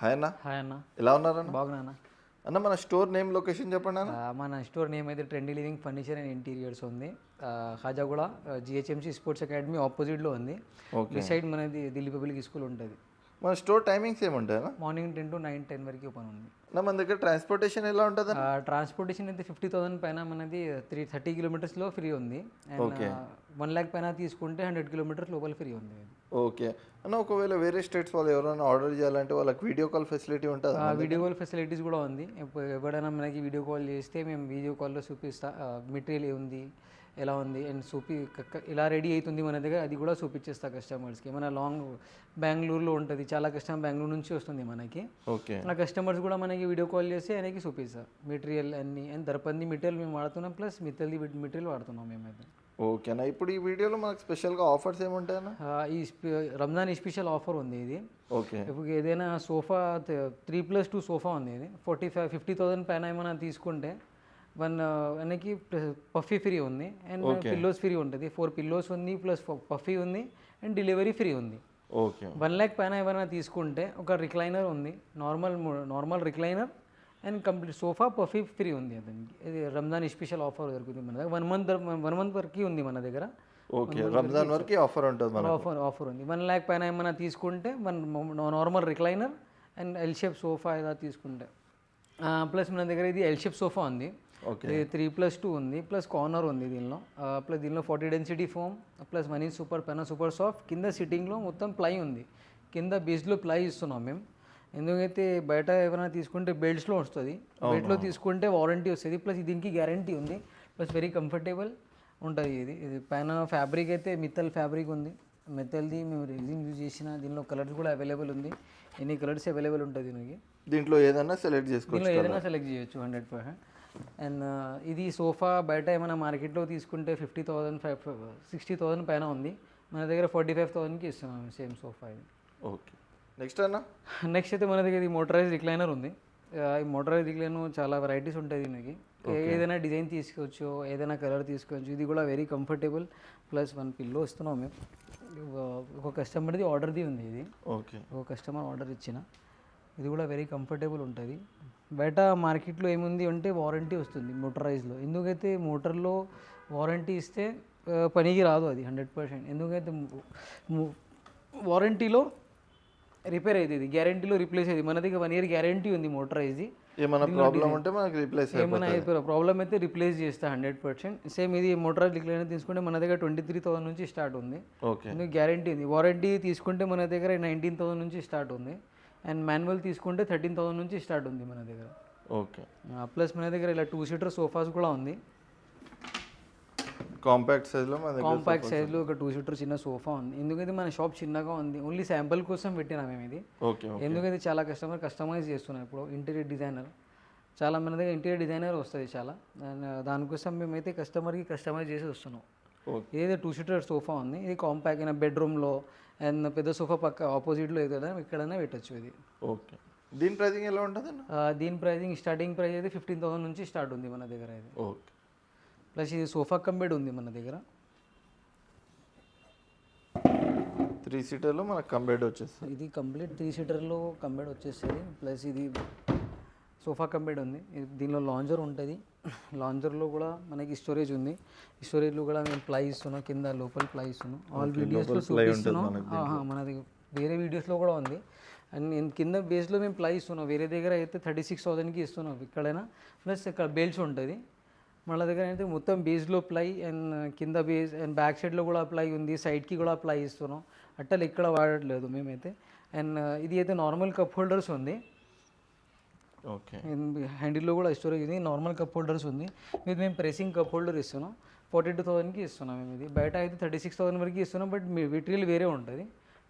Hi అన్న, hi అన్న, ఎలా ఉన్నారన్న? బాగున్నా అన్న. అన్న మన స్టోర్ నేమ్ లొకేషన్ చెప్పండి అన్న. మన స్టోర్ నేమ్ అయితే trendy living furniture and interiors ఉంది. ఖాజాగూడ జిహెచ్ఎంసీ స్పోర్ట్స్ అకాడమీ ఆపోజిట్లో ఉంది. ఓకే. ఈ సైడ్ మనది ఢిల్లీ పబ్లిక్ స్కూల్ ఉంటుంది. మన స్టోర్ టైమింగ్స్ ఏముంటాయన్నా? మార్నింగ్ 10 to 9, 10 వరకు ఓపెన్ ఉంది. అన్న మన దగ్గర ట్రాన్స్పోర్టేషన్ ఎలా ఉంటుంది? ట్రాన్స్పోర్టేషన్ అయితే 50,000 పైన మనది 30 కిలోమీటర్స్లో ఫ్రీ ఉంది. అండ్ 1 lakh పైన తీసుకుంటే 100 కిలోమీటర్స్ లోపల ఫ్రీ ఉంది. ఓకే అన్న, ఒకవేళ వేరే స్టేట్స్ వాళ్ళు ఎవరైనా ఆర్డర్ చేయాలంటే వాళ్ళకి వీడియో కాల్ ఫెసిలిటీ ఉంటుంది? వీడియో కాల్ ఫెసిలిటీస్ కూడా ఉంది. ఎవరైనా మనకి వీడియో కాల్ చేస్తే మేము వీడియో కాల్లో చూపిస్తా మెటీరియల్ ఏముంది, ఎలా ఉంది అండ్ ఇలా రెడీ అవుతుంది మన దగ్గర, అది కూడా చూపించేస్తా కస్టమర్స్కి. మన లాంగ్ బెంగళూరులో ఉంటుంది, చాలా కస్టమర్ బెంగళూరు నుంచి వస్తుంది మనకి. ఓకే. ఆ కస్టమర్స్ కూడా మనకి వీడియో కాల్ చేసి ఆయనకి చూపిస్తా మెటీరియల్ అన్ని. అండ్ దర్పంది మెటీరియల్ మేము వాడుతున్నాం, ప్లస్ మిత్తల్ది మెటీరియల్ వాడుతున్నాం మేమైతే. ఓకేనా, ఇప్పుడు ఈ వీడియోలో మనకు స్పెషల్గా ఆఫర్స్ ఏముంటాయన్నా? ఈ రంజాన్ స్పెషల్ ఆఫర్ ఉంది ఇది. ఓకే. ఇప్పుడు ఏదైనా సోఫా 3+2 సోఫా ఉంది, ఇది 50,000 పైన ఏమైనా తీసుకుంటే మనకి పఫీ ఫ్రీ ఉంది అండ్ పిల్లోస్ ఫ్రీ ఉంటుంది. 4 పిల్లోస్ ఉంది, ప్లస్ పఫీ ఉంది అండ్ డెలివరీ ఫ్రీ ఉంది. ఓకే. 1 lakh పైన ఏమైనా తీసుకుంటే ఒక రిక్లైనర్ ఉంది, normal recliner and complete sofa puffy free ఉంది. అతనికి ఇది రంజాన్ స్పెషల్ ఆఫర్ దొరుకుతుంది మన దగ్గర. 1 month వరకు ఉంది మన దగ్గర. ఓకే, రంజాన్ వరకు ఆఫర్ ఉంటుంది మన ఆఫర్ ఉంది. 1 lakh పైన ఏమైనా తీసుకుంటే normal recliner and L shape sofa ఇలా తీసుకుంటే, ప్లస్ మన దగ్గర ఇది ఎల్ షేప్ సోఫా ఉంది. ఓకే. 3+2 ఉంది, ప్లస్ కార్నర్ ఉంది దీనిలో. ప్లస్ దీనిలో 40 density foam, plus money super Penna super soft. కింద సిట్టింగ్లో మొత్తం ప్లై ఉంది, కింద బేస్లో ప్లై ఇస్తున్నాం మేము. ఎందుకైతే బయట ఏమైనా తీసుకుంటే బెల్ట్స్లో వస్తుంది, బెల్ట్లో తీసుకుంటే వారంటీ వస్తుంది, ప్లస్ దీనికి గ్యారంటీ ఉంది, ప్లస్ వెరీ కంఫర్టబుల్ ఉంటుంది. ఇది పైన ఫ్యాబ్రిక్ అయితే మిత్తల్ ఫ్యాబ్రిక్ ఉంది. మెత్తల్ది మేము రెజిన్ యూజ్ చేసిన. దీనిలో కలర్స్ కూడా అవైలబుల్ ఉంది, ఎన్ని కలర్స్ అవైలబుల్ ఉంటుంది దీనికి. దీంట్లో ఏదైనా సెలెక్ట్ చేసుకోవచ్చు, దీనిలో ఏదైనా సెలెక్ట్ చేయొచ్చు 100%. అండ్ ఇది సోఫా బయట ఏమైనా మార్కెట్లో తీసుకుంటే 50,000 60,000 పైన ఉంది, మన దగ్గర 45,000కి ఇస్తున్నాం సేమ్ సోఫా ఇది. ఓకే. నెక్స్ట్ అన్న? నెక్స్ట్ అయితే మన దగ్గర ఇది మోటరైజ్ రిక్లైనర్ ఉంది. ఈ మోటరైజ్ రిక్లైనర్ చాలా వెరైటీస్ ఉంటాయి దీనికి. ఏదైనా డిజైన్ తీసుకోవచ్చు, ఏదైనా కలర్ తీసుకోవచ్చు. ఇది కూడా వెరీ కంఫర్టబుల్, ప్లస్ 1 పిల్లో ఇస్తున్నాం మేము. ఒక కస్టమర్ది ఆర్డర్ది ఉంది ఇది. ఓకే. ఒక కస్టమర్ ఆర్డర్ ఇచ్చిన. ఇది కూడా వెరీ కంఫర్టబుల్ ఉంటుంది. బయట మార్కెట్లో ఏముంది అంటే వారంటీ వస్తుంది మోటరైజ్లో. ఎందుకైతే మోటార్లో వారంటీ ఇస్తే పనికి రాదు అది 100%. ఎందుకైతే వారంటీలో రిపేర్ అవుతుంది, గ్యారంటీలో రీప్లేస్ అయ్యింది. మన దగ్గర 1 year గ్యారంటీ ఉంది మోటరైజ్ది. ఏమైనా ప్రాబ్లం ఉంటే మనకి రీప్లేస్, ఏమైనా ప్రాబ్లం అయితే రీప్లేస్ చేస్తా 100%. సేమ్ ఇది మోటరైజ్ రిక్లైనర్ తీసుకుంటే మన దగ్గర 23,000 నుంచి స్టార్ట్ ఉంది. ఓకే. ఎందుకు గ్యారంటీ ఉంది. వారంటీ తీసుకుంటే మన దగ్గర 19,000 నుంచి స్టార్ట్ ఉంది. అండ్ మాన్యువల్ తీసుకుంటే 13,000 నుంచి స్టార్ట్ ఉంది మన దగ్గర. ఓకే. ప్లస్ మన దగ్గర ఇలా 2-seater సోఫాస్ కూడా ఉంది. కాంపాక్ట్ సైజ్లో కాంపాక్ట్ సైజ్లో ఒక 2-seater చిన్న సోఫా ఉంది. ఎందుకంటే మన షాప్ చిన్నగా ఉంది, ఓన్లీ శాంపుల్ కోసం పెట్టినా మేము ఇది. ఓకే. ఎందుకంటే చాలా కస్టమైజ్ చేస్తున్నాం ఇప్పుడు. ఇంటీరియర్ డిజైనర్ చాలా మన దగ్గర ఇంటీరియర్ డిజైనర్ వస్తుంది చాలా. దానికోసం మేమైతే కస్టమర్కి కస్టమైజ్ చేసి వస్తున్నాం. ఏదైతే 2-seater సోఫా ఉంది, ఇది కాంపాక్ట్ అయినా బెడ్రూమ్లో అండ్ పెద్ద సోఫా పక్క ఆపోజిట్లో ఏదైనా ఎక్కడైనా పెట్టచ్చు ఇది. ఓకే. దీని ప్రైజింగ్ ఎలా ఉంటుంది? దీని ప్రైజింగ్ స్టార్టింగ్ ప్రైస్ అయితే 15,000 నుంచి స్టార్ట్ ఉంది మన దగ్గర ఇది. ఓకే. ప్లస్ ఇది సోఫా కమ్ బెడ్ ఉంది మన దగ్గర. 3-seaterలో మనకు కమ్ బెడ్ వచ్చేస్తుంది. ఇది కంప్లీట్ 3-seaterలో కమ్ బెడ్ వచ్చేస్తుంది. ప్లస్ ఇది సోఫా కమ్ బెడ్ ఉంది. దీనిలో లాంజర్ ఉంటుంది. లాంజర్లో కూడా మనకి స్టోరేజ్ ఉంది. స్టోరేజ్లో కూడా మేము ప్లై ఇస్తున్నాం, కింద లోపల ప్లై ఇస్తున్నాం. ఆల్ వీడియోస్లో చూపిస్తున్నాం. మనది వేరే వీడియోస్లో కూడా ఉంది. అండ్ నేను కింద బేస్లో మేము ప్లై ఇస్తున్నాం. వేరే దగ్గర అయితే 36,000కి ఇస్తున్నాం ఎక్కడైనా. ప్లస్ ఇక్కడ బెల్ట్స్ ఉంటుంది. మన దగ్గర అయితే మొత్తం బేస్లో ప్లై అండ్ కింద బేస్ అండ్ బ్యాక్ సైడ్లో కూడా ప్లై ఉంది, సైడ్కి కూడా ప్లై ఇస్తున్నాం. అట్టలు ఇక్కడ వాడట్లేదు మేమైతే. అండ్ ఇది అయితే నార్మల్ కప్ హోల్డర్స్ ఉంది. ఓకే. హ్యాండిల్లో కూడా స్టోరేజ్ ఉంది. నార్మల్ కప్ హోల్డర్స్ ఉంది. ఇది మేము ప్రెసింగ్ కప్ హోల్డర్ ఇస్తున్నాం. 42,000కి ఇస్తున్నాం మేము ఇది. బయట అయితే 36,000 వరకు ఇస్తున్నాం, బట్ మెటీరియల్ వేరే ఉంటుంది,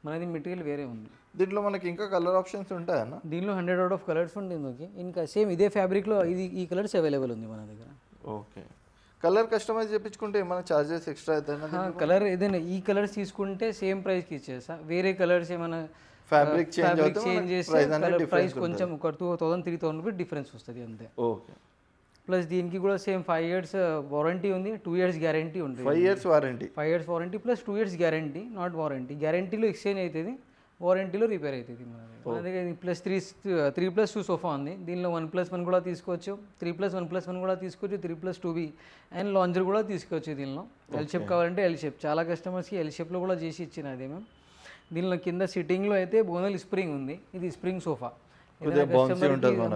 మనది మెటీరియల్ వేరే ఉంది. దీంట్లో మనకి ఇంకా కలర్ ఆప్షన్స్ ఉంటాయన్న? దీనిలో 100 out of కలర్స్ ఉంటుంది. ఇంకా సేమ్ ఇదే ఫ్యాబ్రిక్లో ఈ కలర్స్ అవైలబుల్ ఉంది మన దగ్గర. ఓకే. కలర్ కస్టమైజ్ చేయించుకుంటే ఏమైనా చార్జెస్ ఎక్స్ట్రా అవుతాయి? కలర్ ఏదైనా ఈ కలర్స్ తీసుకుంటే సేమ్ ప్రైస్కి ఇచ్చేస్తా. వేరే కలర్స్ ఏమైనా ఫ్యాబ్రిక్ చేంజ్ చేస్తే ప్రైస్ కొంచెం ఒక 2,000 3,000 రూపీస్ డిఫరెన్స్ వస్తుంది అంతే. ఓకే. ప్లస్ దీనికి కూడా సేమ్ 5 years వారంటీ ఉంది, 2 years గ్యారంటీ ఉంటుంది. 5 years warranty, 5 years warranty plus 2 years guarantee, not warranty. గ్యారంటీలో ఎక్స్చేంజ్ అవుతుంది, వారంటీలో రిపేర్ అవుతుంది మన దగ్గర +3+2 సోఫా ఉంది. దీనిలో 1+1 కూడా తీసుకోవచ్చు, 3+1+1 కూడా తీసుకోవచ్చు, 3+2B అండ్ లాంజర్ కూడా తీసుకోవచ్చు. దీనిలో ఎల్ షేప్ కావాలంటే ఎల్ షేప్, చాలా కస్టమర్స్కి ఎల్ షేప్లో కూడా చేసి ఇచ్చినది మేము. దీనిలో కింద సిట్టింగ్లో అయితే బోనల్ స్ప్రింగ్ ఉంది, ఇది స్ప్రింగ్ సోఫా.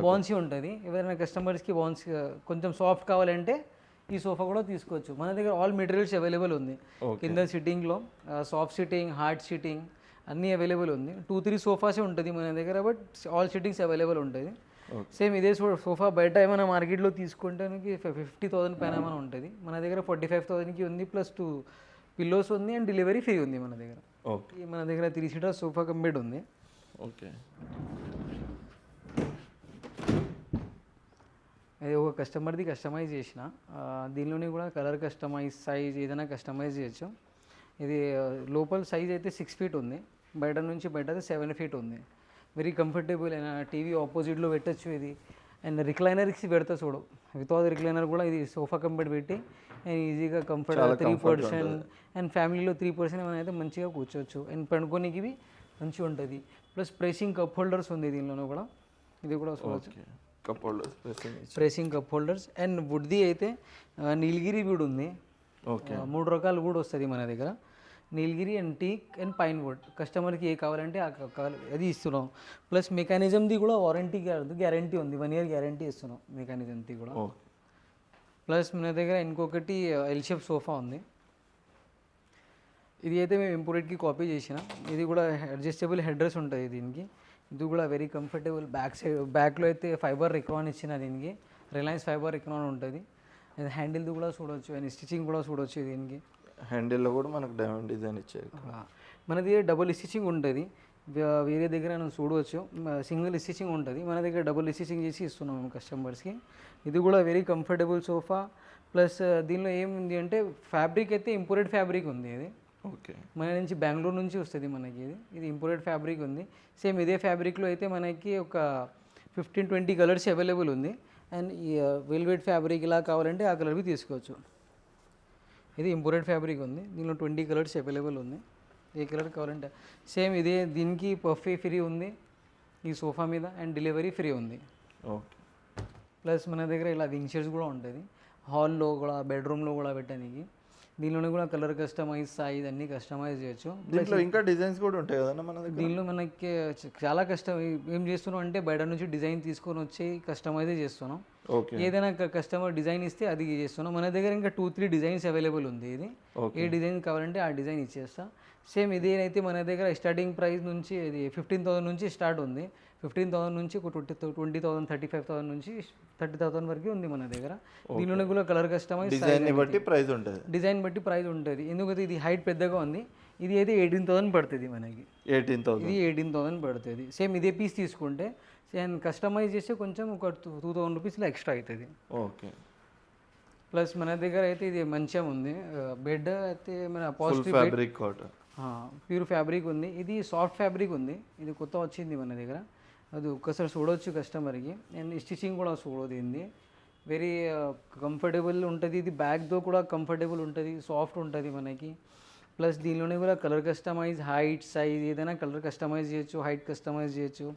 బౌన్సీ ఉంటుంది. ఎవరైనా కస్టమర్స్కి కొంచెం సాఫ్ట్ కావాలంటే ఈ సోఫా కూడా తీసుకోవచ్చు. మన దగ్గర ఆల్ మెటీరియల్స్ అవైలబుల్ ఉంది. కింద సిట్టింగ్లో సాఫ్ట్ సిట్టింగ్, హార్డ్ సిట్టింగ్ అన్నీ అవైలబుల్ ఉంది. 2-3 సోఫాసే ఉంటుంది మన దగ్గర, బట్ ఆల్ సిట్టింగ్స్ అవైలబుల్ ఉంటుంది. సేమ్ ఇదే సోఫా బయట ఏమైనా మార్కెట్లో తీసుకుంటే 50,000 పైన ఏమైనా ఉంటుంది. మన దగ్గర 45,000కి ఉంది, +2 పిల్లోస్ ఉంది అండ్ డెలివరీ ఫ్రీ ఉంది మన దగ్గర. మన దగ్గర 3 సీటర్ సోఫా కమ్ బెడ్ ఉంది. ఓకే, అది ఒక కస్టమర్ది కస్టమైజ్ చేసిన. దీనిలోనే కూడా కలర్ కస్టమైజ్, సైజ్ ఏదైనా కస్టమైజ్ చేయొచ్చు. ఇది లోపల సైజ్ అయితే 6 feet ఉంది, బయట అయితే 7 feet ఉంది. వెరీ కంఫర్టబుల్ అయినా టీవీ ఆపోజిట్లో పెట్టచ్చు ఇది. అండ్ రిక్లైనర్కి పెడతా చూడు, వితౌట్ రిక్లైనర్ కూడా ఇది సోఫా కంఫర్ట్ పెట్టి అండ్ ఈజీగా కంఫర్ట్ 3% అండ్ ఫ్యామిలీలో 3% ఏమైనా అయితే మంచిగా కూర్చోవచ్చు. అండ్ పండుకోనికి మంచిగా ఉంటుంది. ప్లస్ ప్రెసింగ్ కప్ హోల్డర్స్ ఉంది దీనిలోనూ కూడా, ఇది కూడా చూడవచ్చు. Cup holders, pressing cup holders and వుడ్ది అయితే నీలగిరి వుడ్ ఉంది. 3 రకాల వుడ్ వస్తుంది మన దగ్గర, Nilgiri and teak and pine wood. కస్టమర్కి ఏ కావాలంటే అది ఇస్తున్నాం. ప్లస్ మెకానిజంది కూడా వారంటీ గ్యారంటీ ఉంది, 1 year గ్యారంటీ ఇస్తున్నాం మెకానిజంది కూడా. ప్లస్ మన దగ్గర ఇంకొకటి ఎల్ షేప్ సోఫా ఉంది. ఇది అయితే మేము ఇంపోర్టెడ్కి కాపీ చేసిన. ఇది కూడా అడ్జస్టబుల్ హెడ్ రెస్ట్ ఉంటుంది దీనికి. ఇది కూడా వెరీ కంఫర్టబుల్. బ్యాక్లో అయితే ఫైబర్ రిక్రాన్ ఇచ్చిన దీనికి, రిలయన్స్ ఫైబర్ రిక్రాన్ ఉంటుంది. హ్యాండిల్ది కూడా చూడవచ్చు అండ్ స్టిచ్చింగ్ కూడా చూడవచ్చు. దీనికి హ్యాండిల్లో కూడా మనకు డైమండ్ డిజైన్ ఇచ్చేది. మనది డబుల్ స్టిచ్చింగ్ ఉంటుంది, వేరే దగ్గర మనం చూడవచ్చు సింగిల్ స్టిచ్చింగ్ ఉంటుంది. మన దగ్గర డబుల్ స్టిచ్చింగ్ చేసి ఇస్తున్నాం మేము కస్టమర్స్కి. ఇది కూడా వెరీ కంఫర్టబుల్ సోఫా. ప్లస్ దీనిలో ఏముంది అంటే ఫ్యాబ్రిక్ అయితే ఇంపోర్టెడ్ ఫ్యాబ్రిక్ ఉంది. ఇది మన నుంచి బెంగళూరు నుంచి వస్తుంది మనకి. ఇది ఇంపోర్టెడ్ ఫ్యాబ్రిక్ ఉంది. సేమ్ ఇదే ఫ్యాబ్రిక్లో అయితే మనకి ఒక 15-20 కలర్స్ అవైలబుల్ ఉంది. అండ్ ఈ వెల్వెట్ ఫ్యాబ్రిక్ ఇలా కావాలంటే ఆ కలర్వి తీసుకోవచ్చు. ఇది ఇంపోర్టెడ్ ఫ్యాబ్రిక్ ఉంది, దీనిలో 20 కలర్స్ అవైలబుల్ ఉంది. ఏ కలర్ కావాలంటే సేమ్ ఇదే. దీనికి పఫీ ఫ్రీ ఉంది ఈ సోఫా మీద అండ్ డెలివరీ ఫ్రీ ఉంది. ప్లస్ మన దగ్గర ఇలా వింగ్ షేడ్స్ కూడా ఉంటుంది, హాల్లో కూడా బెడ్రూమ్లో కూడా పెట్టడానికి. దీనిలోనే కూడా కలర్ కస్టమైజ్, సైజ్ అన్ని కస్టమైజ్ చేయొచ్చు. దీంట్లో ఇంకా డిజైన్స్ కూడా ఉంటాయి కదా మన దగ్గర. దీనిలో మనకి చాలా ఏం చేస్తున్నాం అంటే బయట నుంచి డిజైన్ తీసుకొని వచ్చి కస్టమైజ్ చేస్తున్నాం. ఏదైనా కస్టమర్ డిజైన్ ఇస్తే అది చేస్తున్నాం. మన దగ్గర ఇంకా 2-3 డిజైన్స్ అవైలబుల్ ఉంది. ఇది ఏ డిజైన్ కావాలంటే ఆ డిజైన్ ఇచ్చేస్తా. సేమ్ ఇదేనైతే మన దగ్గర స్టార్టింగ్ ప్రైస్ నుంచి ఇది 15,000 నుంచి స్టార్ట్ ఉంది. 15,000 నుంచి ఒక 20,000, 35,000 నుంచి 30,000 వరకు ఉంది మన దగ్గర. దీనిలోనే కూడా కలర్ కస్టమైజ్, డిజైన్ బట్టి ప్రైస్ ఉంటుంది. డిజైన్ బట్టి ప్రైస్ ఉంటుంది. ఎందుకంటే ఇది హైట్ పెద్దగా ఉంది. ఇది అయితే 18,000 పడుతుంది మనకి. 18,000 ఇది 18,000 పడుతుంది. సేమ్ ఇదే పీస్ తీసుకుంటే సేమ్ కస్టమైజ్ చేస్తే కొంచెం ఒక 2,000 రూపీస్లో ఎక్స్ట్రా అవుతుంది. ఓకే. ప్లస్ మన దగ్గర అయితే ఇది మంచం ఉంది. బెడ్ అయితే మన పాజిటివ్ ఫ్యాబ్రిక్ ప్యూర్ ఫ్యాబ్రిక్ ఉంది. ఇది సాఫ్ట్ ఫ్యాబ్రిక్ ఉంది, ఇది కొత్త వచ్చింది మన దగ్గర. అది ఒక్కసారి చూడవచ్చు కస్టమర్కి. అండ్ స్టిచ్చింగ్ కూడా చూడదు. వెరీ కంఫర్టబుల్ ఉంటుంది. ఇది బ్యాగ్తో కూడా కంఫర్టబుల్ ఉంటుంది, సాఫ్ట్ ఉంటుంది మనకి. ప్లస్ దీనిలోనే కూడా కలర్ కస్టమైజ్, హైట్, సైజ్ ఏదైనా కలర్ కస్టమైజ్ చేయొచ్చు, హైట్ కస్టమైజ్ చేయొచ్చు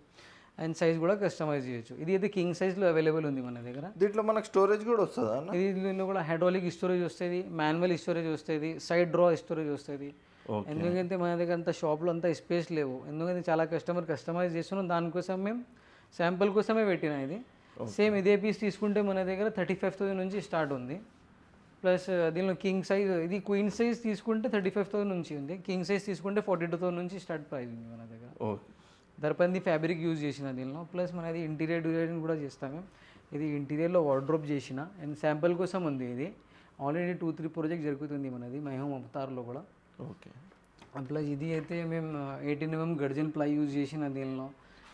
అండ్ సైజ్ కూడా కస్టమైజ్ చేయొచ్చు. ఇది అయితే కింగ్ సైజ్లో అవైలబుల్ ఉంది మన దగ్గర. దీంట్లో మనకు స్టోరేజ్ కూడా వస్తుంది. దీనిలో కూడా హైడ్రాలిక్ స్టోరేజ్ వస్తుంది, మాన్యువల్ స్టోరేజ్ వస్తుంది, సైడ్ డ్రా స్టోరేజ్ వస్తుంది. ఎందుకంటే మన దగ్గర అంత షాప్లో అంతా స్పేస్ లేవు. ఎందుకంటే చాలా కస్టమైజ్ చేస్తున్నాం, దానికోసం మేము శాంపుల్ కోసమే పెట్టిన ఇది. సేమ్ ఇదే పీస్ తీసుకుంటే మన దగ్గర 35,000 నుంచి స్టార్ట్ ఉంది. ప్లస్ దీనిలో కింగ్ సైజ్, ఇది క్వీన్ సైజ్ తీసుకుంటే 35,000 నుంచి ఉంది. కింగ్ సైజ్ తీసుకుంటే 42,000 నుంచి స్టార్ట్ ప్రైస్ ఉంది మన దగ్గర. దర్పంది ఫ్యాబ్రిక్ యూజ్ చేసిన దీనిలో. ప్లస్ మనది ఇంటీరియర్ డిజైన్ కూడా చేస్తాము. ఇది ఇంటీరియర్లో వార్డ్రోబ్ చేసిన అండ్ శాంపుల్ కోసం ఉంది. ఇది ఆల్రెడీ 2-3 ప్రాజెక్ట్ జరుగుతుంది మనది మహబూబ్ అవతార్లో కూడా. ప్లస్ ఇది అయితే మేము 18 mm గర్జన్ ప్లై యూజ్ చేసిన దీనిలో.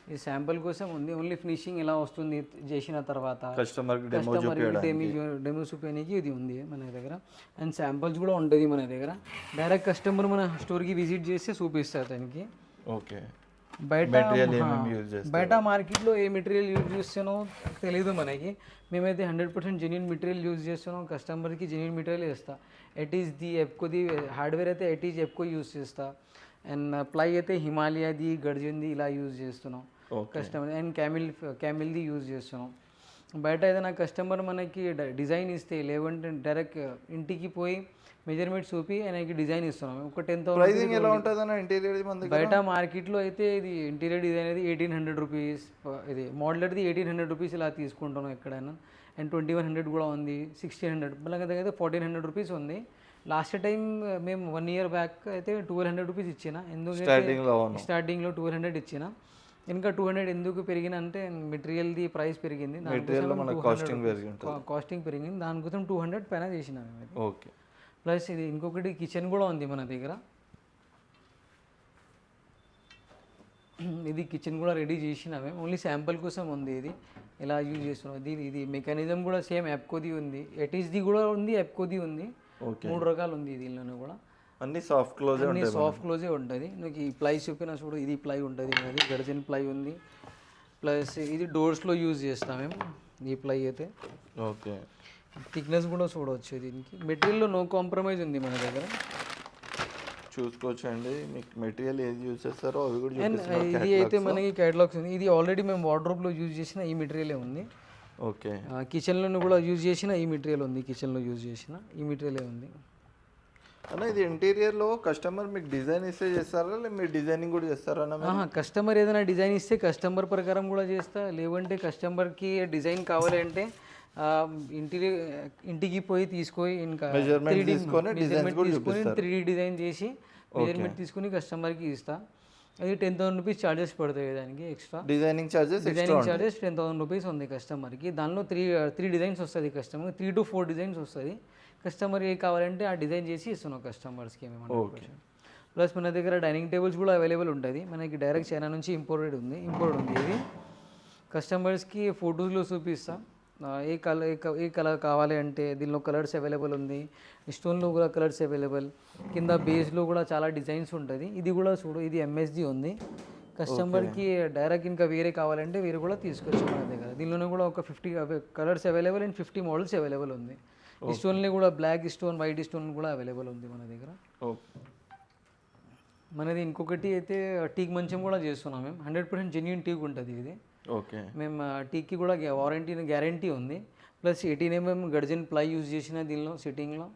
ఇది శాంపుల్ కోసం ఉంది, ఓన్లీ ఫినిషింగ్ ఎలా వస్తుంది చేసిన తర్వాత కస్టమర్కి డెమో చూపించడానికి ఇది ఉంది మన దగ్గర. అండ్ శాంపుల్స్ కూడా ఉంటుంది మన దగ్గర. డైరెక్ట్ కస్టమర్ మన స్టోర్కి విజిట్ చేస్తే చూపిస్తారు దానికి. ఓకే. బయట మార్కెట్లో ఏ మెటీరియల్ యూజ్ చేస్తానో తెలీదు మనకి. మేమైతే 100% జెన్యున్ మెటీరియల్ యూజ్ చేస్తున్నాం. కస్టమర్కి జెన్యున్ మెటీరియల్ వేస్తా. ఎటీజ్ ది ఎప్కోది హార్డ్వేర్ అయితే ఎటీజ్ ఎప్కో యూజ్ చేస్తా. అండ్ ప్లై అయితే హిమాలయాది గర్జన్ది ఇలా యూజ్ చేస్తున్నాం ఓకే కస్టమర్. అండ్ క్యామిల్ది యూజ్ చేస్తున్నాం. బయట ఏదైనా కస్టమర్ మనకి డిజైన్ ఇస్తే లేవంటే డైరెక్ట్ ఇంటికి పోయి మెజర్మెంట్ చూపి ఆయనకి డిజైన్ ఇస్తున్నాం. ఒక 10,000 ప్రైజింగ్ ఎలా ఉంటుంది అన్న ఇంటీరియర్ మన దగ్గర? బయట మార్కెట్లో అయితే ఇది ఇంటీరియర్ డిజైన్ అనేది 1,800 రూపీస్, ఇది మోడలర్ది 1,800 రూపీస్ ఇలా తీసుకుంటున్నాం ఎక్కడైనా. అండ్ 2,100 కూడా ఉంది, 1,600, మళ్ళీ దగ్గర అయితే 1,400 రూపీస్ ఉంది. లాస్ట్ టైం మేము 1 year బ్యాక్ అయితే 1,200 రూపీస్ ఇచ్చిన. ఎందుకంటే స్టార్టింగ్లో 1,200 ఇచ్చిన. ఇంకా 200 ఎందుకు పెరిగిన అంటే మెటీరియల్ది ప్రైస్ పెరిగింది, కాస్టింగ్ పెరిగింది, దానికోసం 200 పైన చేసినాం. ఓకే. ప్లస్ ఇది ఇంకొకటి కిచెన్ కూడా ఉంది మన దగ్గర. ఇది కిచెన్ కూడా రెడీ చేసినామే, ఓన్లీ శాంపుల్ కోసం ఉంది. ఇది ఎలా యూజ్ చేస్తున్నాం, ఇది మెకానిజం కూడా సేమ్ ఎప్కోది ఉంది, ఎటీస్ది కూడా ఉంది, ఎప్కోది ఉంది. 3 రకాలు ఉంది దీనిలోనే కూడా. అన్ని సాఫ్ట్ క్లోజ్, అన్ని సాఫ్ట్ క్లోజే ఉంటుంది. నాకు ఈ ప్లై చూపిన చూడు, ఇది ప్లై ఉంటుంది, అది గర్జన్ ప్లై ఉంది. ప్లస్ ఇది డోర్స్లో యూజ్ చేస్తాం మేము ఈ ప్లై అయితే. ఓకే. థిక్నెస్ కూడా చూడవచ్చు. దీనికి మెటీరియల్లో నో కాంప్రమైజ్ ఉంది మన దగ్గర. చూసుకోవచ్చండి, మీకు మెటీరియల్ ఏది యూజ్ చేస్తారో అవి కూడా. అండ్ ఇది అయితే మనకి క్యాటలాగ్స్ ఉంది. ఇది ఆల్రెడీ మేము వార్డ్రోబ్లో యూజ్ చేసిన ఈ మెటీరియలే ఉంది. ఓకే. కిచెన్లో కూడా యూజ్ చేసిన ఈ మెటీరియల్ ఉంది, కిచెన్లో యూజ్ చేసిన ఈ మెటీరియలే ఉంది. అన్న ఇది ఇంటీరియర్లో కస్టమర్ మీకు డిజైన్ ఇస్తే చేస్తారా, లేదా మీరు డిజైనింగ్ కూడా చేస్తారా అన్న? కస్టమర్ ఏదైనా డిజైన్ ఇస్తే కస్టమర్ ప్రకారం కూడా చేస్తా, లేవంటే కస్టమర్కి డిజైన్ కావాలి అంటే ఇంటికి పోయి తీసుకొని ఇంకా మెజర్మెంట్ తీసుకొని 3D డిజైన్ చేసి మెజర్మెంట్ తీసుకుని కస్టమర్కి ఇస్తా. అది 10,000 రూపీస్ ఛార్జెస్ పడతాయి దానికి ఎక్స్ట్రా. డిజైనింగ్ ఛార్జెస్ 10,000 రూపీస్ ఉంది కస్టమర్కి. దానిలో 3 డిజైన్స్ వస్తుంది కస్టమర్, 3 to 4 డిజైన్స్ వస్తుంది. కస్టమర్ ఏ కావాలంటే ఆ డిజైన్ చేసి ఇస్తున్నాం కస్టమర్స్కి మేము. ప్లస్ మన దగ్గర డైనింగ్ టేబుల్స్ కూడా అవైలబుల్ ఉంటుంది. మనకి డైరెక్ట్ చైనా నుంచి ఇంపోర్ట్ ఉంది. ఇది కస్టమర్స్కి ఫొటోస్లో చూపిస్తాం. ఏ కలర్ కావాలి అంటే దీనిలో కలర్స్ అవైలబుల్ ఉంది. స్టోన్లో కూడా కలర్స్ అవైలబుల్. కింద బేస్లో కూడా చాలా డిజైన్స్ ఉంటుంది. ఇది కూడా చూడు, ఇది MSD ఉంది. కస్టమర్కి డైరెక్ట్ ఇంకా వేరే కావాలంటే వేరే కూడా తీసుకోవచ్చు మన దగ్గర. దీనిలోనే కూడా ఒక 50 colours available and 50 models available ఉంది. ఈ స్టోన్లో కూడా బ్లాక్ స్టోన్, వైట్ స్టోన్ కూడా అవైలబుల్ ఉంది మన దగ్గర. మనది ఇంకొకటి అయితే టీక్ మంచం కూడా చేస్తున్నాం మేము. 100% జెన్యూన్ టీక్ ఉంటుంది ఇది. ఓకే. మేము టీక్కి కూడా గ్యారంటీ ఉంది. Plus 18 mm gurjan ply use చేసిన దీనిలో సిట్టింగ్లో.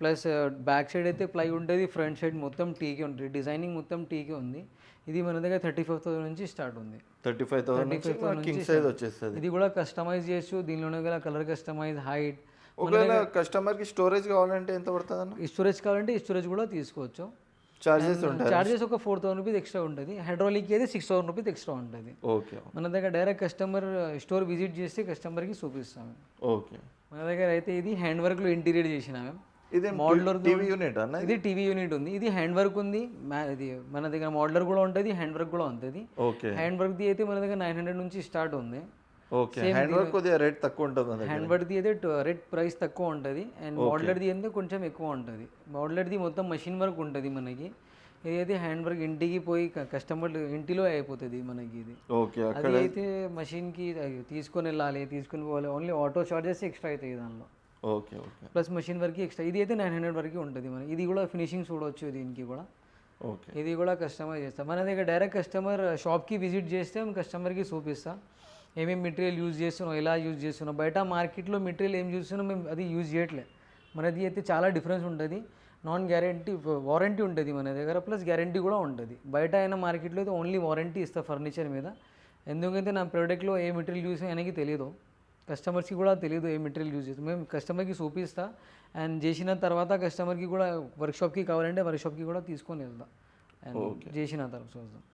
ప్లస్ బ్యాక్ సైడ్ అయితే ప్లై ఉంటుంది, ఫ్రంట్ సైడ్ మొత్తం టీకే ఉంటుంది. డిజైనింగ్ మొత్తం టీకే ఉంది. ఇది మన దగ్గర 35,000 నుంచి స్టార్ట్ ఉంది. 35,000 కింగ్ సైజ్ వచ్చేస్తుంది. ఇది కూడా కస్టమైజ్ చేయొచ్చు. దీనిలోనే గల కలర్ కస్టమైజ్, హైట్. ఒకవేళ కస్టమర్కి స్టోరేజ్ కావాలంటే ఎంత పడుతుంది అన్న? స్టోరేజ్ కావాలంటే స్టోరేజ్ కూడా తీసుకోవచ్చు. చార్జెస్ ఒక 4,000 రూపీస్ ఎక్స్ట్రా ఉంటుంది. హైడ్రాలిక్ అయితే 6,000 రూపీస్ ఎక్స్ట్రా ఉంటుంది. ఓకే. మన దగ్గర డైరెక్ట్ కస్టమర్ స్టోర్ విజిట్ చేస్తే కస్టమర్కి చూపిస్తాము. ఓకే. మన దగ్గర అయితే ఇది హ్యాండ్ వర్క్లో ఇంటీరియర్ చేసిన మేము. ఇది మోడలర్ టీవీ యూనిట్ అన్న? ఇది టీవీ యూనిట్ ఉంది. ఇది హ్యాండ్ వర్క్ ఉంది. ఇది మన దగ్గర మోడలర్ కూడా ఉంటుంది, హ్యాండ్ వర్క్ కూడా ఉంటుంది. ఓకే. హ్యాండ్ వర్క్ది అయితే మన దగ్గర 900 నుంచి స్టార్ట్ ఉంది. ఓకే. హ్యాండ్ వర్క్ కొద్దిగా రేట్ తక్కువ ఉంటుంది. హ్యాండ్ వర్క్ది అయితే రేట్ ప్రైస్ తక్కువ ఉంటుంది. అండ్ మోడలర్ది అయితే కొంచెం ఎక్కువ ఉంటుంది. మోడలర్ది మొత్తం మషిన్ వర్క్ ఉంటుంది మనకి. ఇది అయితే హ్యాండ్ వర్క్ ఇంటికి పోయి కస్టమర్ ఇంటిలో అయిపోతుంది మనకి. ఇది అది అయితే మషిన్కి తీసుకొని వెళ్ళాలి, తీసుకొని పోవాలి. ఓన్లీ ఆటో చార్జెస్ ఎక్స్ట్రా అవుతాయి దానిలో. ఓకే. ఓకే. ప్లస్ మషిన్ వర్క్కి ఎక్స్ట్రా. ఇది అయితే 900 వరకు ఉంటుంది మనకి. ఇది కూడా ఫినిషింగ్ చూడవచ్చు దీనికి కూడా. ఓకే. ఇది కూడా కస్టమైజ్ చేస్తాం. మన దగ్గర డైరెక్ట్ కస్టమర్ షాప్కి విజిట్ చేస్తే కస్టమర్కి చూపిస్తాం ఏమేమి మెటీరియల్ యూజ్ చేస్తున్నాం, ఎలా యూజ్ చేస్తున్నాం. బయట మార్కెట్లో మెటీరియల్ ఏం చూస్తున్నాం మేము అది యూజ్ చేయట్లే. మనది అయితే చాలా డిఫరెన్స్ ఉంటుంది. నాన్ గ్యారంటీ, వారంటీ ఉంటుంది మన దగ్గర, ప్లస్ గ్యారంటీ కూడా ఉంటుంది. బయట అయినా మార్కెట్లో అయితే ఓన్లీ వారంటీ ఇస్తా ఫర్నిచర్ మీద. ఎందుకంటే నా ప్రోడక్ట్లో ఏ మెటీరియల్ యూజ్ అనేది తెలియదు, కస్టమర్స్కి కూడా తెలియదు ఏ మెటీరియల్ యూజ్ చేస్తాం. మేము కస్టమర్కి చూపిస్తా. అండ్ చేసిన తర్వాత కస్టమర్కి కూడా వర్క్షాప్కి కావాలంటే వర్క్షాప్కి కూడా తీసుకొని వెళ్దాం. అండ్ చేసిన తర్వాత చూద్దాం.